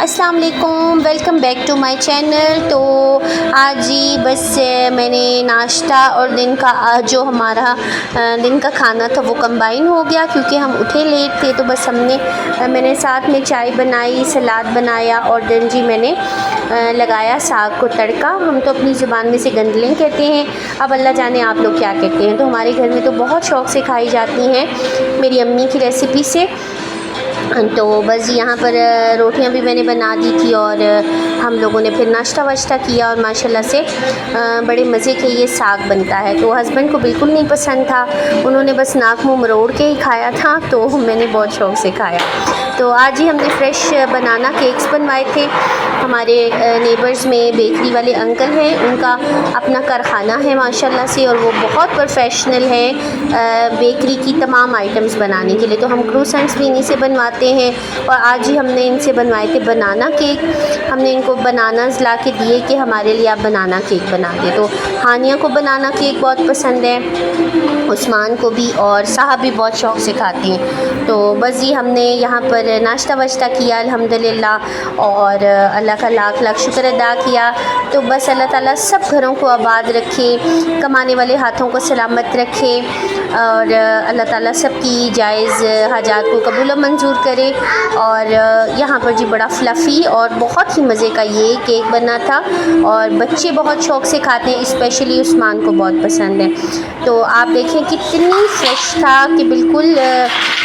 अस्सलाम वालेकुम, welcome back to my channel. तो आज जी बस मैंने नाश्ता और दिन का जो हमारा दिन का खाना था वो कंबाइन हो गया, क्योंकि हम उठे लेट थे। तो बस मैंने साथ में चाय बनाई, सलाद बनाया और दिन जी मैंने लगाया साग को तड़का। हम तो अपनी ज़ुबान में से गंदलें कहते हैं, अब अल्लाह जाने आप लोग क्या कहते हैं। तो हमारे घर में तो बहुत शौक़ से खाई जाती हैं मेरी अम्मी की रेसिपी से। तो बस यहाँ पर रोटियाँ भी मैंने बना दी थी और हम लोगों ने फिर नाश्ता वाश्ता किया और माशाल्लाह से बड़े मज़े के ये साग बनता है। तो हस्बैंड को बिल्कुल नहीं पसंद था, उन्होंने बस नाक मुँह मरोड़ के ही खाया था, तो मैंने बहुत शौक़ से खाया। तो आज ही हमने फ़्रेश बनाना केक्स बनवाए थे। हमारे नेबर्स में बेकरी वाले अंकल हैं, उनका अपना कारखाना है माशाल्लाह से, और वो बहुत प्रोफेशनल है बेकरी की तमाम आइटम्स बनाने के लिए। तो हम क्रूसेंट्स भी इन्हीं से बनवाते हैं और आज ही हमने इनसे बनवाए थे बनाना केक। हमने इनको बनानास ला के दिए कि हमारे लिए आप बनाना केक बना दें। तो हानिया को बनाना केक बहुत पसंद है, उस्मान को भी, और साहब भी बहुत शौक़ से खाते हैं। तो बस जी हमने यहाँ पर नाश्ता वाश्ता किया अल्हम्दुलिल्लाह, और अल्लाह का लाख लाख शुक्र अदा किया। तो बस अल्लाह ताला सब घरों को आबाद रखे, कमाने वाले हाथों को सलामत रखे, और अल्लाह ताला सबकी जायज़ हाजात को कबूल व मंजूर करे। और यहाँ पर जी बड़ा फ्लफ़ी और बहुत ही मज़े का ये केक बना था, और बच्चे बहुत शौक़ से खाते हैं, स्पेशली उस्मान को बहुत पसंद है। तो आप देखें कितनी फ्रेश था कि बिल्कुल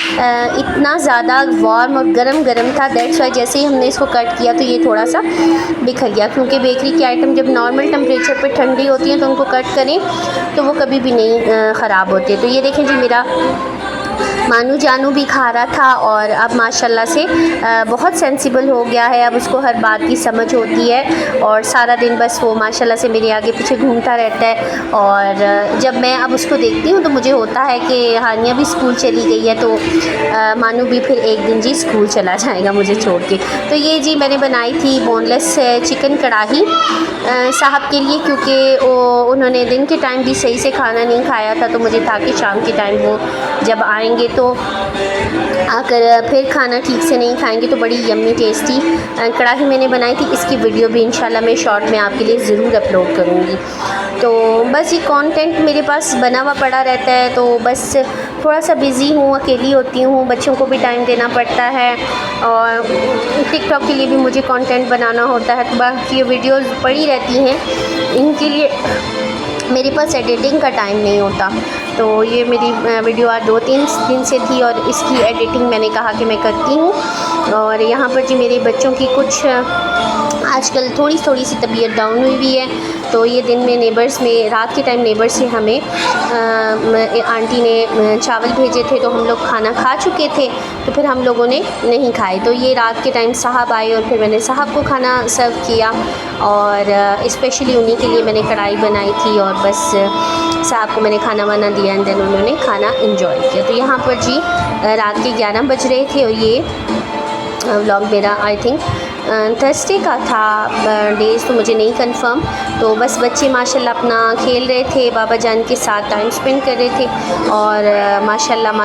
इतना ज़्यादा वार्म और गरम गरम था। दैट्स वाई जैसे ही हमने इसको कट किया तो ये थोड़ा सा बिखर गया, क्योंकि बेकरी की आइटम जब नॉर्मल टेम्परेचर पे ठंडी होती हैं तो उनको कट करें तो वो कभी भी नहीं ख़राब होते। तो ये देखें जी मेरा मानू जानू भी खा रहा था, और अब माशाल्लाह से बहुत सेंसिबल हो गया है, अब उसको हर बात की समझ होती है, और सारा दिन बस वो माशाल्लाह से मेरे आगे पीछे घूमता रहता है। और जब मैं अब उसको देखती हूँ तो मुझे होता है कि हानिया भी स्कूल चली गई है, तो मानू भी फिर एक दिन जी स्कूल चला जाएगा मुझे छोड़ के। तो ये जी मैंने बनाई थी बोनलेस चिकन कढ़ाई साहब के लिए, क्योंकि उन्होंने दिन के टाइम भी सही से खाना नहीं खाया था, तो मुझे था कि शाम के टाइम वो जब आएंगे तो आकर फिर खाना ठीक से नहीं खाएंगे। तो बड़ी यम्मी टेस्टी कढ़ाई मैंने बनाई थी, इसकी वीडियो भी इंशाल्लाह मैं शॉर्ट में आपके लिए ज़रूर अपलोड करूँगी। तो बस ये कंटेंट मेरे पास बना हुआ पड़ा रहता है, तो बस थोड़ा सा बिज़ी हूँ, अकेली होती हूँ, बच्चों को भी टाइम देना पड़ता है, और टिकटॉक के लिए भी मुझे कंटेंट बनाना होता है। तो बाकी वीडियोज़ पड़ी रहती हैं, इनके लिए मेरे पास एडिटिंग का टाइम नहीं होता। तो ये मेरी वीडियो आज 2-3 दिन से थी, और इसकी एडिटिंग मैंने कहा कि मैं करती हूँ। और यहाँ पर जी मेरे बच्चों की कुछ आजकल थोड़ी सी तबीयत डाउन हुई हुई है। तो ये दिन में नेबर्स में रात के टाइम नेबर्स से हमें आंटी ने चावल भेजे थे, तो हम लोग खाना खा चुके थे, तो फिर हम लोगों ने नहीं खाए। तो ये रात के टाइम साहब आए और फिर मैंने साहब को खाना सर्व किया, और स्पेशली उन्हीं के लिए मैंने कढ़ाई बनाई थी, और बस साहब को मैंने खाना वाना दिया, एंड देन उन्होंने खाना इंजॉय किया। तो यहाँ पर जी रात के 11 बज रहे थे, और ये व्लॉग मेरा आई थिंक थर्सडे का था, डेज़ तो मुझे नहीं कंफर्म। तो बस बच्चे माशाल्लाह अपना खेल रहे थे, बाबा जान के साथ टाइम स्पेंड कर रहे थे, और माशाल्लाह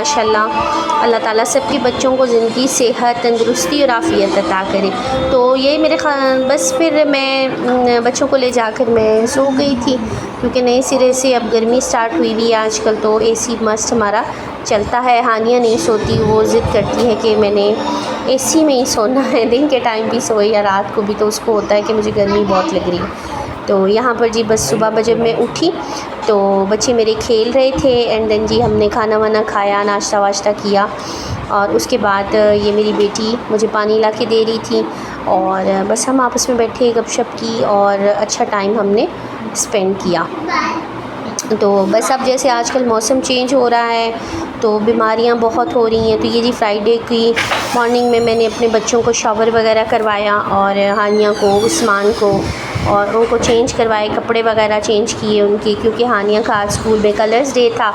अल्लाह ताला सबके बच्चों को ज़िंदगी, सेहत, तंदुरुस्ती और आफ़ियत अता करे। तो ये मेरे बस फिर मैं बच्चों को ले जाकर मैं सो गई थी, क्योंकि नए सिरे से अब गर्मी स्टार्ट हुई हुई है आजकल, तो एसी मस्ट हमारा चलता है। हानिया नहीं सोती, वो ज़िद करती है कि मैंने एसी में ही सोना है, दिन के टाइम भी सोए या रात को भी, तो उसको होता है कि मुझे गर्मी बहुत लग रही है। तो यहाँ पर जी बस सुबह जब मैं उठी तो बच्चे मेरे खेल रहे थे, एंड देन जी हमने खाना वाना खाया, नाश्ता वाश्ता किया, और उसके बाद ये मेरी बेटी मुझे पानी ला के दे रही थी, और बस हम आपस में बैठे गपशप की, और अच्छा टाइम हमने स्पेंड किया। तो बस अब जैसे आजकल मौसम चेंज हो रहा है तो बीमारियां बहुत हो रही हैं। तो ये जी फ्राइडे की मॉर्निंग में मैंने अपने बच्चों को शावर वगैरह करवाया, और हानिया को, उस्मान को, और उनको चेंज करवाए, कपड़े वगैरह चेंज किए उनके, क्योंकि हानिया का आज स्कूल में कलर्स डे था।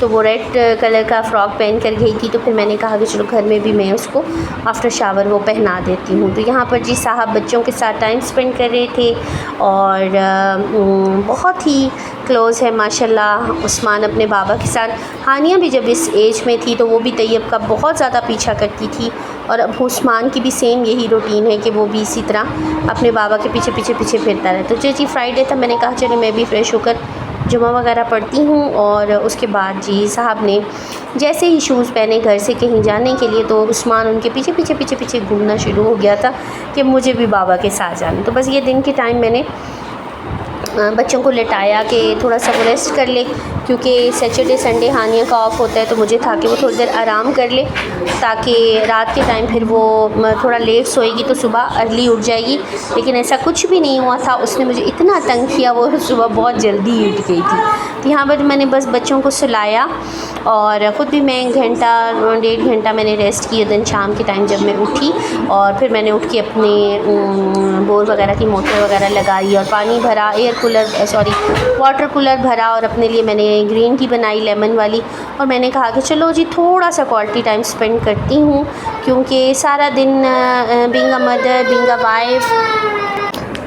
तो वो रेड कलर का फ़्रॉक पहन कर गई थी, तो फिर मैंने कहा कि चलो घर में भी मैं उसको आफ्टर शावर वो पहना देती हूँ। तो यहाँ पर जी साहब बच्चों के साथ टाइम स्पेंड कर रहे थे और बहुत ही क्लोज़ है माशाल्लाह उस्मान अपने बाबा के साथ। हानिया भी जब इस एज में थी तो वो भी तैयब का बहुत ज़्यादा पीछा करती थी, और अब उस्मान की भी सेम यही रूटीन है कि वो भी इसी तरह अपने बाबा के पीछे पीछे पीछे फिरता रहता। तो जी फ्राइडे था, मैंने कहा चलो मैं भी फ़्रेश होकर जुमा वगैरह पढ़ती हूँ। और उसके बाद जी साहब ने जैसे ही शूज़ पहने घर से कहीं जाने के लिए, तो उस्मान उनके पीछे पीछे पीछे पीछे घूमना शुरू हो गया था कि मुझे भी बाबा के साथ जाना। तो बस ये दिन के टाइम मैंने बच्चों को लेटाया कि थोड़ा सा वो रेस्ट कर ले, क्योंकि सैटरडे संडे हानिया का ऑफ होता है, तो मुझे था कि वो थोड़ी देर आराम कर ले ताकि रात के टाइम फिर वो थोड़ा लेट सोएगी तो सुबह अर्ली उठ जाएगी। लेकिन ऐसा कुछ भी नहीं हुआ था, उसने मुझे इतना तंग किया, वो सुबह बहुत जल्दी उठ गई थी। तो यहाँ पर मैंने बस बच्चों को सुलाया और ख़ुद भी मैं घंटा 1.5 घंटा मैंने रेस्ट किया। दिन शाम के टाइम जब मैं उठी और फिर मैंने उठ के अपने बोर वगैरह की मोटर वगैरह लगाई और पानी भरा, वाटर कूलर भरा, और अपने लिए मैंने ग्रीन टी बनाई लेमन वाली। और मैंने कहा कि चलो जी थोड़ा सा क्वालिटी टाइम स्पेंड करती हूँ, क्योंकि सारा दिन being a mother, being a wife,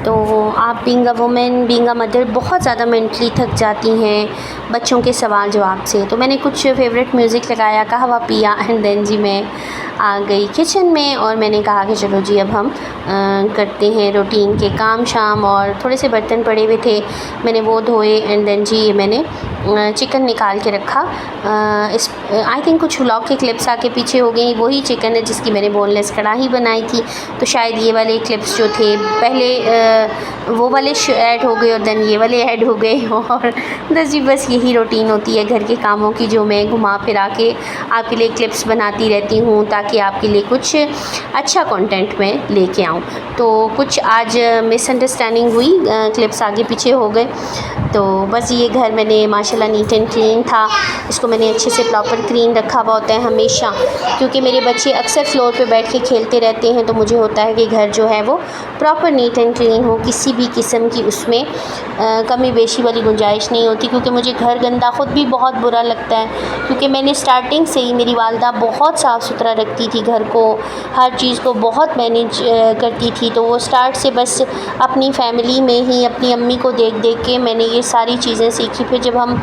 तो आप being a women, being a mother बहुत ज़्यादा मेंटली थक जाती हैं बच्चों के सवाल जवाब से। तो मैंने कुछ फेवरेट म्यूज़िक लगाया, कहवा पिया, एंड देन जी मैं आ गई किचन में और मैंने कहा कि चलो जी अब हम करते हैं रूटीन के काम शाम। और थोड़े से बर्तन पड़े हुए थे, मैंने वो धोए, एंड देन जी ये मैंने चिकन निकाल के रखा। इस आई थिंक कुछ व्लॉग के क्लिप्स आके पीछे हो गई, वही चिकन है जिसकी मैंने बोनलेस कढ़ाई बनाई थी। तो शायद ये वाले क्लिप्स जो थे पहले वो वाले ऐड हो गए और देन ये वाले ऐड हो गए। और बस यही रूटीन होती है घर के कामों की, जो मैं घुमा फिरा के आपके लिए क्लिप्स बनाती रहती हूँ ताकि आपके लिए कुछ अच्छा कंटेंट मैं लेके आऊँ। तो कुछ आज मिसअंडरस्टैंडिंग हुई, क्लिप्स आगे पीछे हो गए। तो बस ये घर मैंने माशाल्लाह नीट एंड क्लीन था, इसको मैंने अच्छे से प्रॉपर क्लीन रखा हुआ होता है हमेशा, क्योंकि मेरे बच्चे अक्सर फ्लोर पे बैठ के खेलते रहते हैं। तो मुझे होता है कि घर जो है वो प्रॉपर नीट एंड क्लीन हो, किसी भी किस्म की उसमें कमी बेशी वाली गुंजाइश नहीं होती। क्योंकि मुझे घर गंदा ख़ुद भी बहुत बुरा लगता है, क्योंकि मैंने स्टार्टिंग से ही, मेरी वालदा बहुत साफ़ सुथरा रखती थी घर को, हर चीज़ को बहुत मैनेज करती थी। तो वो स्टार्ट से बस अपनी फैमिली में ही अपनी अम्मी को देख देख के मैंने ये सारी चीज़ें सीखी। फिर जब हम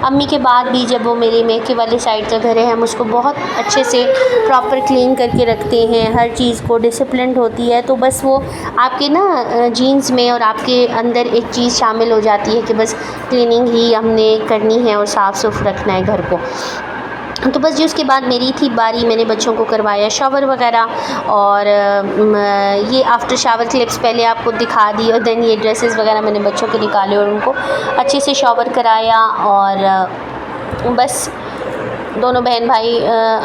अम्मी के बाद भी, जब वो मेरे मेके वाले साइड का घर है, हम उसको बहुत अच्छे से प्रॉपर क्लीन करके रखते हैं, हर चीज़ को डिसिप्लिन्ड होती है। तो बस वो आपके ना जीन्स में और आपके अंदर एक चीज़ शामिल हो जाती है कि बस क्लीनिंग ही हमने करनी है और साफ़ सुफ रखना है घर को। तो बस जी उसके बाद मेरी थी बारी, मैंने बच्चों को करवाया शावर वगैरह, और ये आफ्टर शावर क्लिप्स पहले आपको दिखा दी, और देन ये ड्रेसेस वगैरह मैंने बच्चों के निकाले और उनको अच्छे से शावर कराया। और बस दोनों बहन भाई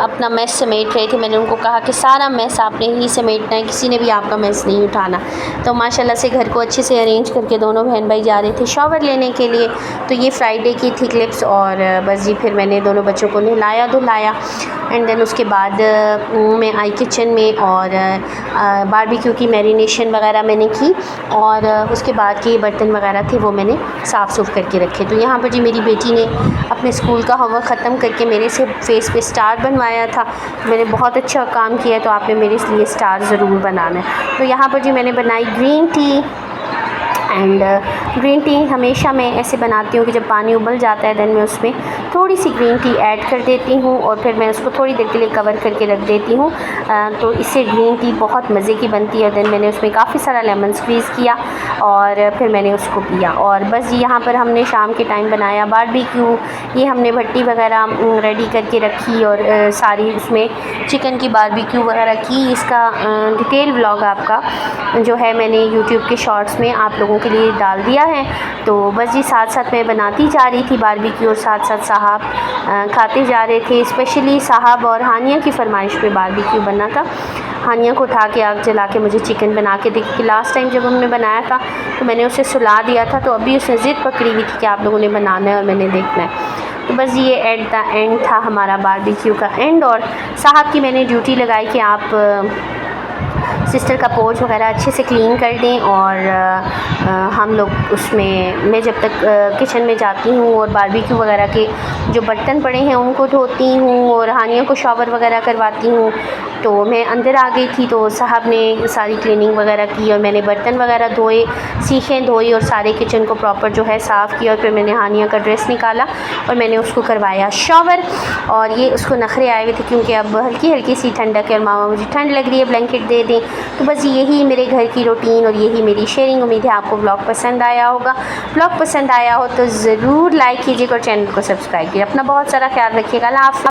अपना मेस समेट रहे थे। मैंने उनको कहा कि सारा मेस आपने ही समेटना है, किसी ने भी आपका मेस नहीं उठाना। तो माशाल्लाह से घर को अच्छे से अरेंज करके दोनों बहन भाई जा रहे थे शावर लेने के लिए। तो ये फ्राइडे की थी क्लिप्स। और बस जी फिर मैंने दोनों बच्चों को नहलाया धुलाया, एंड देन उसके बाद मैं आई किचन में और बारबेक्यू की मैरिनेशन वगैरह मैंने की, और उसके बाद के बर्तन वगैरह थे वो मैंने साफ़ सुफ करके रखे। तो यहाँ पर जी मेरी बेटी ने अपने स्कूल का होमवर्क ख़त्म करके मेरे से फेस पे स्टार बनवाया था। मैंने बहुत अच्छा काम किया, तो आपने मेरे लिए स्टार ज़रूर बनाना है। तो यहाँ पर जी मैंने बनाई green tea, and green tea हमेशा मैं ऐसे बनाती हूँ कि जब पानी उबल जाता है देन मैं उसमें थोड़ी सी ग्रीन टी ऐड कर देती हूँ और फिर मैं उसको थोड़ी देर के लिए कवर करके रख देती हूँ। तो इससे ग्रीन टी बहुत मज़े की बनती है। देन मैंने उसमें काफ़ी सारा लेमन स्क्वीज़ किया और फिर मैंने उसको पिया। और बस यहाँ पर हमने शाम के टाइम बनाया बारबेक्यू। ये हमने भट्टी वगैरह रेडी करके रखी और सारी उसमें चिकन की बारबेक्यू वगैरह की। इसका डिटेल व्लॉग आपका जो है मैंने यूट्यूब के शॉर्ट्स में आप लोगों के लिए डाल दिया है। तो बस जी साथ साथ मैं बनाती जा रही थी बारबेक्यू और साथ साथ साहब खाते जा रहे थे। स्पेशली साहब और हानिया की फरमाइश पे बारबेक्यू बना था। हानिया को उठा के आग जला के मुझे चिकन बना के देखी कि लास्ट टाइम जब हमने बनाया था तो मैंने उसे सुला दिया था, तो अभी उसने ज़िद पकड़ी हुई थी कि आप लोगों ने बनाना है और मैंने देखना है। तो बस ये एट द एंड था हमारा बारबेक्यू का एंड। और साहब की मैंने ड्यूटी लगाई कि आप सिस्टर का पोर्च वगैरह अच्छे से क्लीन कर दें। और हम लोग उसमें, मैं जब तक किचन में जाती हूँ और बारबेक्यू वगैरह के जो बर्तन पड़े हैं उनको धोती हूँ और हानिया को शॉवर वगैरह करवाती हूँ। तो मैं अंदर आ गई थी तो साहब ने सारी क्लीनिंग वगैरह की और मैंने बर्तन वगैरह धोए, सीखें धोई और सारे किचन को प्रॉपर जो है साफ़ किया। और फिर मैंने हानिया का ड्रेस निकाला और मैंने उसको करवाया शॉवर। और ये उसको नखरे आए हुए थे क्योंकि अब हल्की हल्की सी ठंडक है और मामा मुझे ठंड लग रही है, ब्लैंकेट दे दें। तो बस यही मेरे घर की रूटीन और यही मेरी शेयरिंग। उम्मीद है आपको ब्लॉग पसंद आया होगा। ब्लॉग पसंद आया हो तो ज़रूर लाइक कीजिएगा और चैनल को सब्सक्राइब कीजिए। अपना बहुत सारा ख्याल रखिएगा। अल्लाह हाफ़िज़।